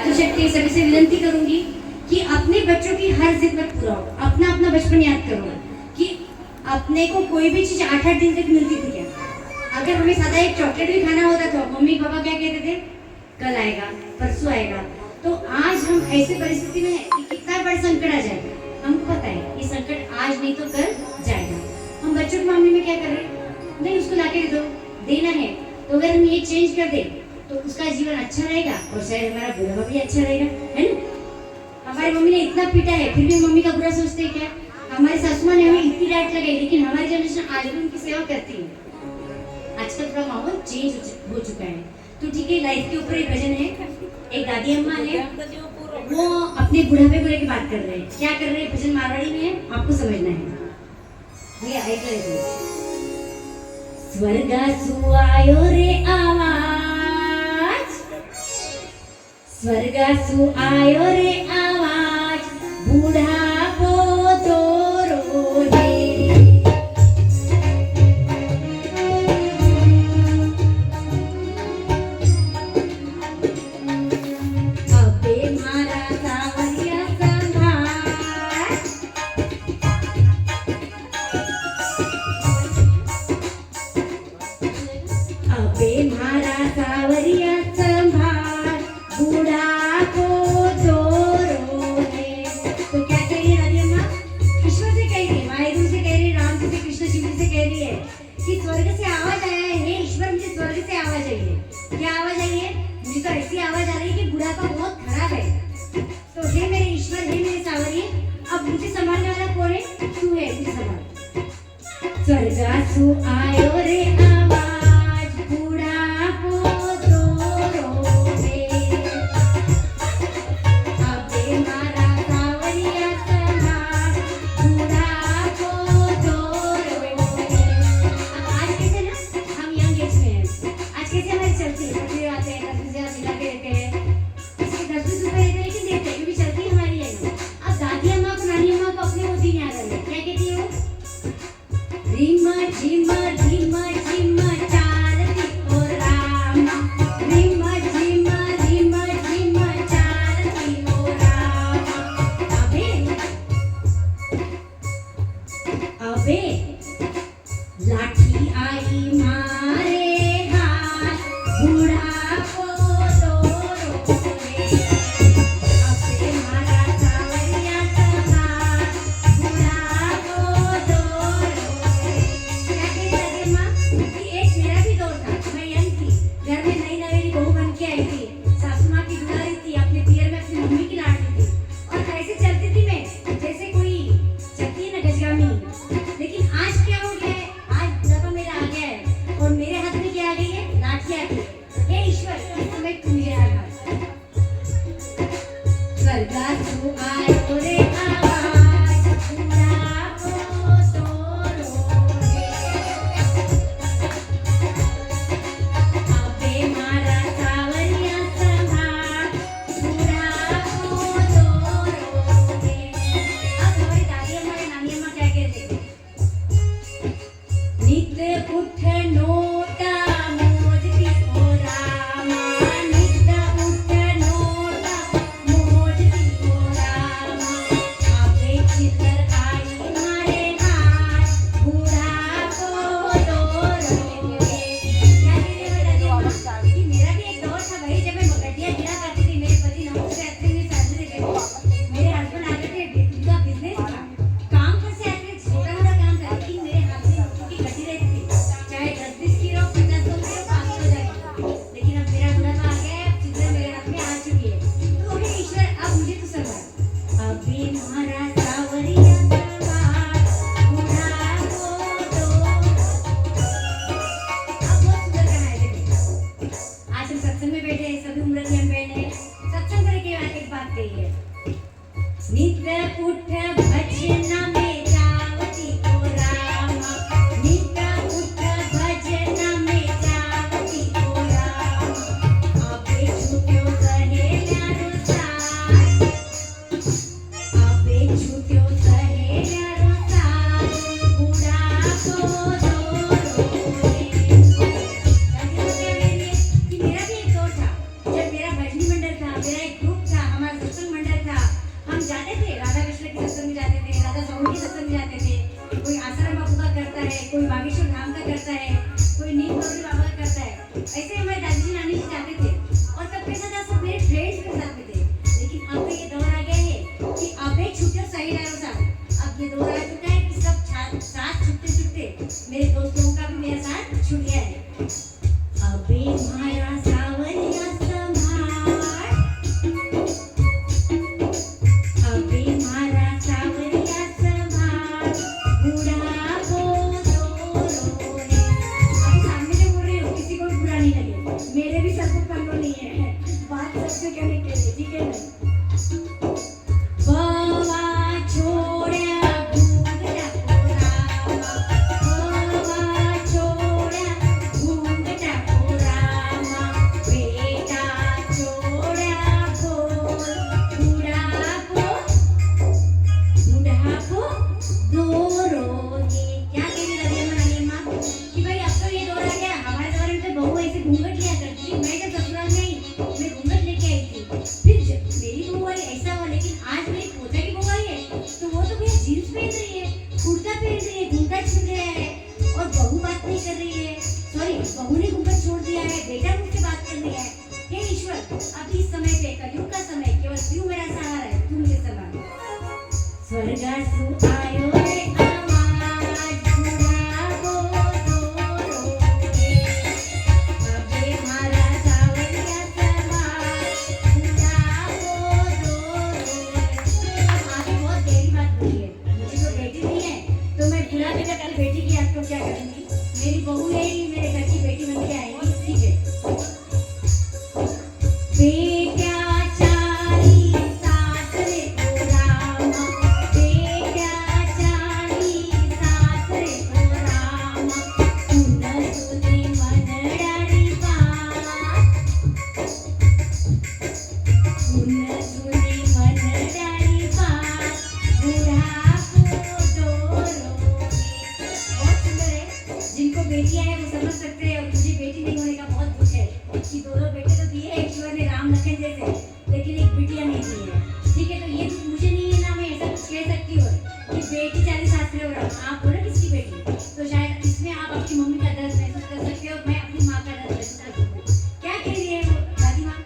तो शक्ति सभी से विनती करूंगी कि अपने बच्चों की हर जिद मत पूरा हो, अपना अपना बचपन याद करो कि अपने को कोई भी चीज 8-8 दिन तक मिलती थी क्या? अगर हमें सादा एक चॉकलेट भी खाना होता तो मम्मी पापा क्या कहते थे? कल आएगा, परसों आएगा। तो आज हम ऐसी परिस्थिति में हैं कि कितना बड़ा संकट आ जाएगा, हमको पता है ये संकट आज नहीं तो कल जाएगा। हम बच्चों के मामले में क्या कर रहे हैं? नहीं, उसको लाके दे दो, देना है तो अगर हम ये चेंज कर दे तो उसका जीवन अच्छा रहेगा और शायद हमारा बुढ़ापा भी अच्छा रहेगा, है ना? हमारी मम्मी ने इतना पीटा है फिर भी मम्मी का बुरा सोचते हैं क्या? हमारी सासू माँ ने हमें इतनी डांट लगाई लेकिन हमारी जनरेशन आज भी उनकी सेवा करती है। आजकल थोड़ा माहौल चेंज हो चुका है। तो ठीक है, लाइफ के ऊपर एक भजन है, एक दादी अम्मा है, वो अपने बुढ़ापे को लेकर बात कर रहे हैं। क्या कर रहे हैं? भजन मारवाड़ी में है, आपको समझना है। भैया एक लेते स्वर्गासु आयो रे आवाज, स्वर्गासु आयो रे आवाज, बुढ़ापो तोरो रे। अबे मारा सावरिया संभार, अबे मारा सावरिया संभार, बुढ़ापो तोरो है। तो क्या कह रही है दादी अम्मा? ईश्वर से कह रही है, वाहिगुरु से कह रही है, राम जी से, कृष्ण जी से कह रही है कि स्वर्ग से आवाज आया है, हे ईश्वर मुझे स्वर्ग से आवाज आई है। क्या आवाज आई है? मुझे तो ऐसी आवाज आ रही है कि बुढ़ापा बहुत खराब है। तो हे मेरे ईश्वर, हे मेरे सावरिये, अब मुझे संभालने वाला कौन है? तू है, मुझे संभाल। स्वर्गासु आयो रे आवाज, बुढ़ापो तोरो रे। अबे मारा सावरिया संभार, बुढ़ापो तोरो रे। अब आज कैसे ना हम यंग एज में हैं, आज कैसे हमारी चलती है, 10 आते हैं, 10,000 मिला के देते हैं, इसके 10 रुपए देते हैं लेकिन देते हैं क्योंकि चलती हमारी है ना। अब दादी अम्मा को, नानी अम्मा को अपने वो दिन याद आ रहे हैं। क्या कहती है वो? रीमा झीमा झीमा झीमा चालती ओ रामा, रीमा झीमा झीमा झीमा चालती ओ रामा। अबे अबे लाठी आई मारे हाथ, बुढ़ापो तोरो रे। अबे मारा सावरिया संभार, बुढ़ापो तोरो रे। क्या कही दादी अम्मा? कि एक मेरा भी दौर था, मैं यंग थी, घर में नई नवेली बहू बन के आई थी, सासू माँ की दुलारी थी, अपने पियर में अपनी मम्मी की लाडली थी और ऐसे चलती थी मैं जैसे कोई चलती है ना गजगामी। लेकिन आज क्या हो गया है? आज बुढ़ापा मेरा आ गया है और मेरे हाथ में क्या आ गई है? लाठी आ गई है। हे ईश्वर, इस समय तू मुझे आवाज। स्वर्गासु आयो रे आवाज, बुढ़ापो तोरो रे। अबे मारा सावरिया संभार, बुढ़ापो तोरो रे। अब हमारी दादी अम्मा या नानी अम्मा क्या कहते हैं? नित उठ नोटा मोजती ओ रामा, नित उठ नोटा मोजती ओ रामा। अबे चितर आई मारे हाथ, बुढ़ापो तोरो रे। क्या कह रही है दादी अम्मा? कि मेरा भी एक दौर था भाई, जब मैं गड्डियाँ गिरा करती थी, मेरे पति नौकरी से आते हुए सैलरी देते थे, मेरे हस्बैंड आते थे, उनका बिजनेस था, काम पर से आते थे, छोटा मोटा काम था लेकिन मेरे हाथ में उनकी गड्डी रहती थी, चाहे 10-20 किलो, 50 किलो, 500 किलो। लेकिन अब मेरा बुढ़ापा आ गया है, अब चित्र मेरे हाथ में आ चुकी है। तो हे ईश्वर, अब मुझे तू संभाल। अबे मारा सावरिया संभार, बुढ़ापो तोरो। अब बहुत सुंदर गाना है देखो। आज हम सत्संग में बैठे हैं, सभी उम्र के हम बहन हैं, सत्संग करने के बाद एक बात कही है, नित उठ भजना में जावती ओ रामा, नित उठ भजना में जावती ओ रामा। अबे छूट्यो सहेल्या रो साथ, अबे छूट्यो सहेल्या रो साथ, बुढ़ापो तोरो रे। दादी अम्मा कह रही है कि मेरा भी एक दौर था, जब मेरा भजनी मंडल था, मेरा एक ग्रुप स्वर्गासु आयो रे आवाज बुढ़ापो तोरो रे अबे मारा सावरिया समाज बुढ़ापो तोरो रे। आगे बहुत गहरी बात बोली है। मुझे तो बेटी नहीं है तो मैं बुढ़ापे में कल बेटी की याद को क्या करूंगी। मेरी बहू है ही मेरे घर की बेटी बन के आएगी। ठीक है बेट्याचारी सासरे को रामा बेट्याचारी सासरे को रामा पुन्हा सुने मनडारी बात पुन्हा सुने मनडारी बात बुढ़ापो तोरो रे। बहुत सुंदर है। जिनको बेटियां हैं वो समझ सकते हैं। और मुझे बेटी नहीं होने का बहुत दुख है कि दोनों बेटे तो दिए हैं ईश्वर ने राम लखन जैसे, लेकिन एक बिटिया नहीं दी है। ठीक है तो ये दुख मुझे नहीं है ना, मैं ऐसा कुछ कह सकती हूँ कि बेटी 40 सासरे हो रहा आप हो ना किसकी बेटी, तो शायद इसमें आप अपनी मम्मी का दर्द महसूस कर सकते हो। मैं अपनी माँ का दर्द महसूस कर सकती हूँ। क्या कह रही है वो दादी माँ?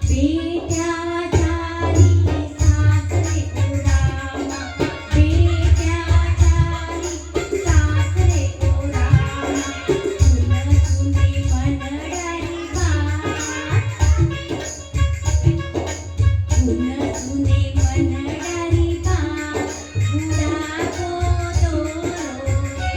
बेट्याचारी सासरे को रामा बेट्याचारी सासरे को रामा पुन्हा सुने मनडारी बात पुन्हा सुने मनडारी बात बुढ़ापो तोरो रे।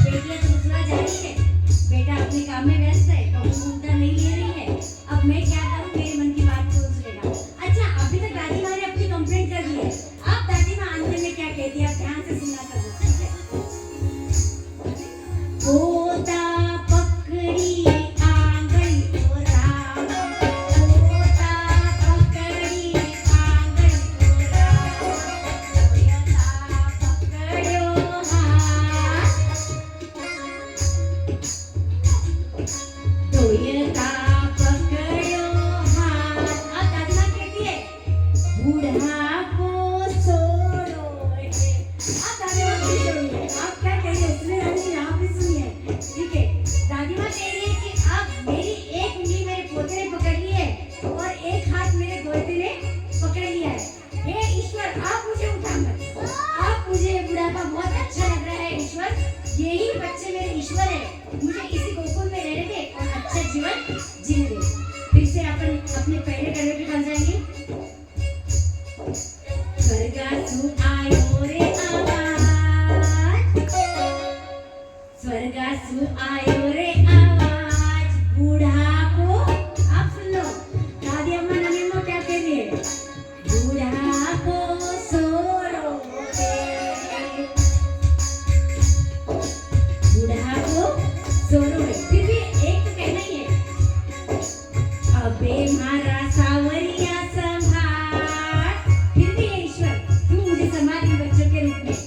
बेटियां तो ससुराल जा रही है, बेटा अपने काम में व्यस्त है, बहू घूमता नहीं ले रही है। अब मैं क्या करूं, मेरे मन की बात कौन सुनेगा। अच्छा अभी तक दादी माँ ने अपनी कंप्लेंट कर दी है। अब दादी माँ अंत में क्या कहती है आप ध्यान से सुनना करो। ठीक है पोता पकड़ी आंगली को रामा पोता पकड़ी आंगली को रामा यथा पकड़ो हाथ तोयता पकड़ो हाथ। अब दादी माँ कहती है बुढ़ापो सोरो रे। अब दादी माँ की सुनिए आप क्या कह रही है उसने दादी जी आप भी सुनिए। ठीक है दादी माँ कह रही है कि अब मेरी एक उंगली मेरे पोते ने पकड़ ली है और एक हाथ मेरे दोते ने पकड़ लिया है। हे ईश्वर आप मुझे उठा मत, आप मुझे बुढ़ापा बहुत अच्छा लग रहा है ईश्वर, यही बच्चे मेरे ईश्वर है, मुझे इसी गोकुल में रहने दे और अच्छा जीवन जीने दे। फिर से अपन अपने पहले करने पे बन जाएंगे। स्वर्गासु आयो रे आवाज स्वर्गासु आयो रे आवाज बुढ़ापो। आप सुन लो दादी अम्मा ननी अम्मा क्या कह रही है। बुढ़ापो सोरो रे बुढ़ापो सोरो रे। फिर भी एक तो कहना ही है अबे मारा सावरिया संभाल। फिर भी है ईश्वर तू मुझे संभाल इन बच्चों के रूप में।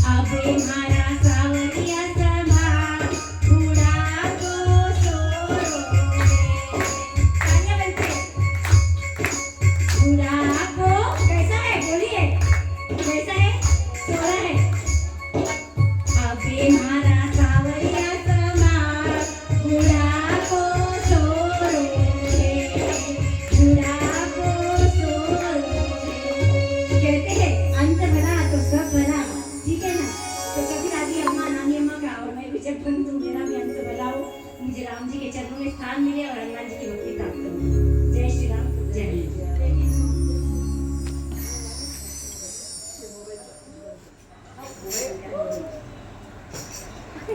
अबे मारा सावरिया संभाल बुढ़ापो सोरो रे। तालियां बजते हैं। बुढ़ापो कैसा है बोलिए कैसा है सोरा है। अबे मारा सावरिया संभाल बुढ़ापो सोरो रे बुढ़ापो सोरो रे। कहते हैं अंत भला तो सब भला। ठीक है ना, तो कभी दादी अम्मा नानी अम्मा का और मैं भी जब बनूं तो मेरा भी अंत भला हो, मुझे राम जी के चरणों में स्थान मिले और हनुमान जी की भक्ति